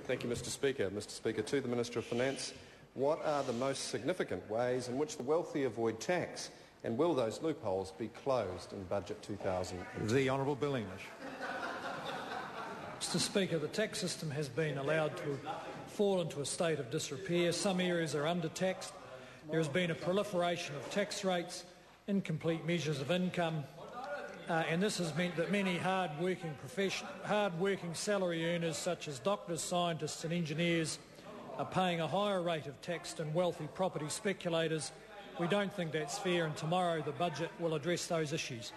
Thank you, Mr Speaker. Mr Speaker, to the Minister of Finance, what are the most significant ways in which the wealthy avoid tax, and will those loopholes be closed in Budget 2000? The Honourable Bill English. Mr Speaker, the tax system has been allowed to fall into a state of disrepair. Some areas are under-taxed. There has been a proliferation of tax rates, incomplete measures of income, and this has meant that many hard-working salary earners such as doctors, scientists and engineers are paying a higher rate of tax than wealthy property speculators. We don't think that's fair, and tomorrow the budget will address those issues.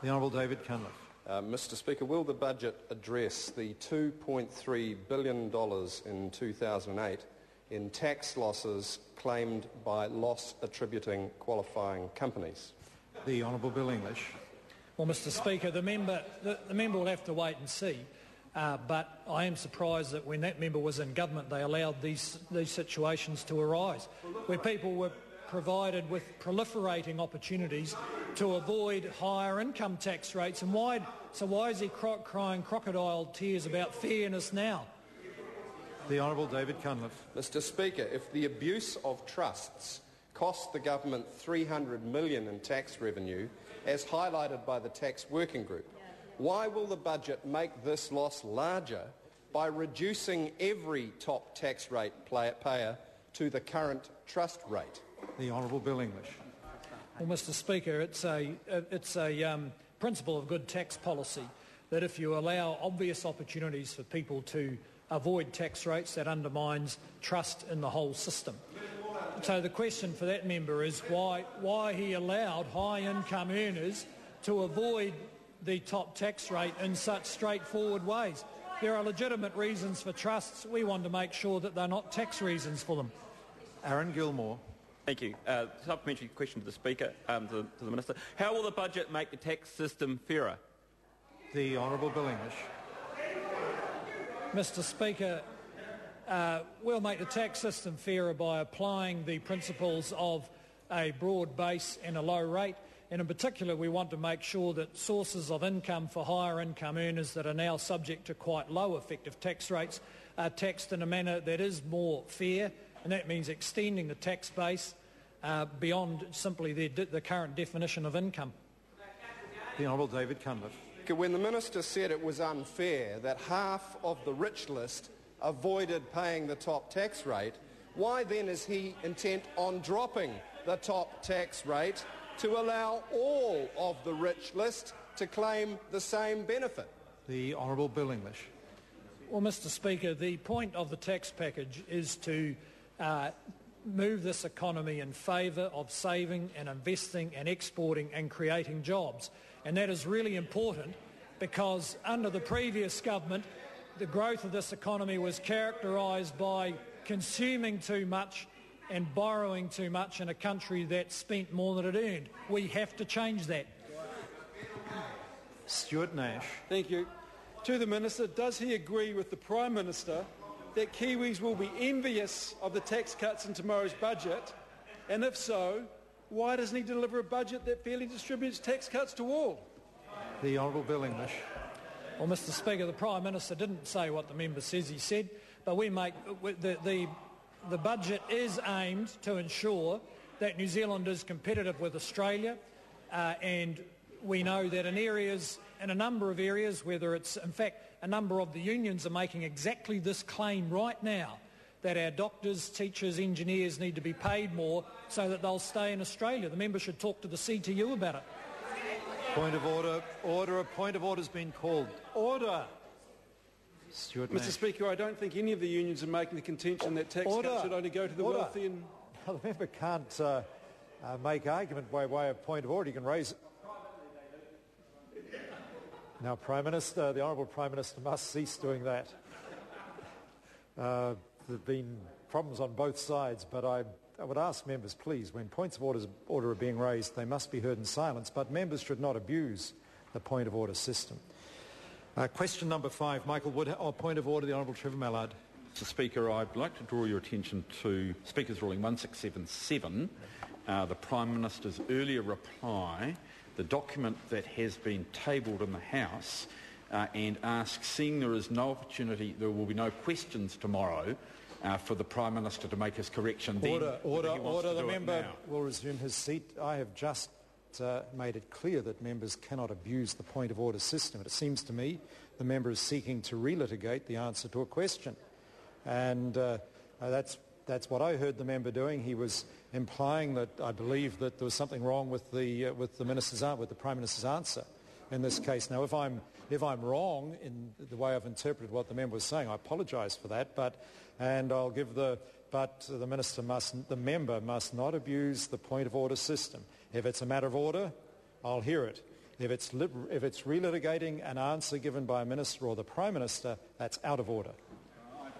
The Honourable David Cunliffe. Mr Speaker, will the budget address the $2.3 billion in 2008 in tax losses claimed by loss-attributing qualifying companies? The Honourable Bill English. Well, Mr Speaker, the member will have to wait and see, but I am surprised that when that member was in government they allowed these situations to arise, where people were provided with proliferating opportunities to avoid higher income tax rates. And why is he crying crocodile tears about fairness now? The Honourable David Cunliffe. Mr Speaker, if the abuse of trusts cost the government $300 million in tax revenue, as highlighted by the Tax Working Group, why will the budget make this loss larger by reducing every top tax rate payer to the current trust rate? The Honourable Bill English. Well, Mr Speaker, it's a principle of good tax policy that if you allow obvious opportunities for people to avoid tax rates, that undermines trust in the whole system. So the question for that member is why he allowed high-income earners to avoid the top tax rate in such straightforward ways. There are legitimate reasons for trusts. We want to make sure that they're not tax reasons for them. Aaron Gilmore. Thank you. Supplementary question to the Speaker, to the Minister. How will the budget make the tax system fairer? The Honourable Bill English. Mr Speaker, we'll make the tax system fairer by applying the principles of a broad base and a low rate. And in particular, we want to make sure that sources of income for higher income earners that are now subject to quite low effective tax rates are taxed in a manner that is more fair. And that means extending the tax base beyond simply the current definition of income. The Honourable David Cunliffe. When the Minister said it was unfair that half of the rich list avoided paying the top tax rate, why then is he intent on dropping the top tax rate to allow all of the rich list to claim the same benefit? The Honourable Bill English. Well, Mr Speaker, the point of the tax package is to move this economy in favour of saving and investing and exporting and creating jobs. And that is really important because under the previous government, the growth of this economy was characterised by consuming too much and borrowing too much in a country that spent more than it earned. We have to change that. Stuart Nash. Thank you. To the Minister, does he agree with the Prime Minister that Kiwis will be envious of the tax cuts in tomorrow's budget? And if so, why doesn't he deliver a budget that fairly distributes tax cuts to all? The Honourable Bill English. Well, Mr Speaker, the Prime Minister didn't say what the member says he said, but the budget is aimed to ensure that New Zealand is competitive with Australia, and we know that in a number of areas, whether it's, in fact, a number of the unions are making exactly this claim right now, that our doctors, teachers, engineers need to be paid more so that they'll stay in Australia. The member should talk to the CTU about it. Point of order. Order. A point of order has been called. Order. Stuart Nash. Mr Speaker, I don't think any of the unions are making the contention that tax cuts should only go to the wealthy. And the member can't make argument by way of point of order. You can raise. Now, Prime Minister, the Honourable Prime Minister must cease doing that. There have been problems on both sides, but I would ask members, please, when points of order are being raised, they must be heard in silence, but members should not abuse the point of order system. Question number 5, Michael Wood, point of order, the Honourable Trevor Mallard. Mr Speaker, I'd like to draw your attention to Speaker's Ruling 1677, the Prime Minister's earlier reply. The document that has been tabled in the House and ask, seeing there is no opportunity, there will be no questions tomorrow for the Prime Minister to make his correction then. Order. The member will resume his seat. I have just made it clear that members cannot abuse the point of order system. It seems to me the member is seeking to relitigate the answer to a question. And that's what I heard the member doing. He was implying that I believe that there was something wrong with the Prime Minister's answer in this case. Now, if I'm wrong in the way I've interpreted what the member was saying, I apologise for that. But the member must not abuse the point of order system. If it's a matter of order, I'll hear it. If it's relitigating an answer given by a minister or the Prime Minister, that's out of order.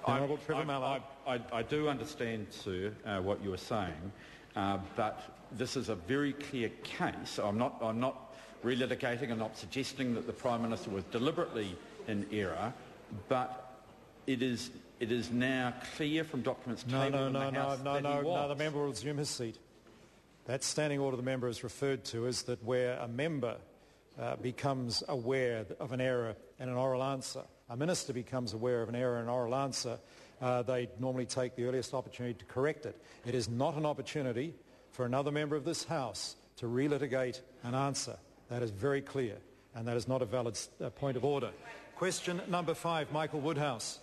Honourable Trevor Mallard. I do understand, sir, what you are saying, but this is a very clear case. I'm not relitigating. I'm not suggesting that the Prime Minister was deliberately in error, but it is now clear from documents tabled in the House that he was. No, the member will resume his seat. That standing order the member is referred to is that where a member becomes aware of an error in an oral answer, a minister becomes aware of an error in an oral answer, they normally take the earliest opportunity to correct it. It is not an opportunity for another member of this House to relitigate an answer. That is very clear, and that is not a valid point of order. Question number 5, Michael Woodhouse.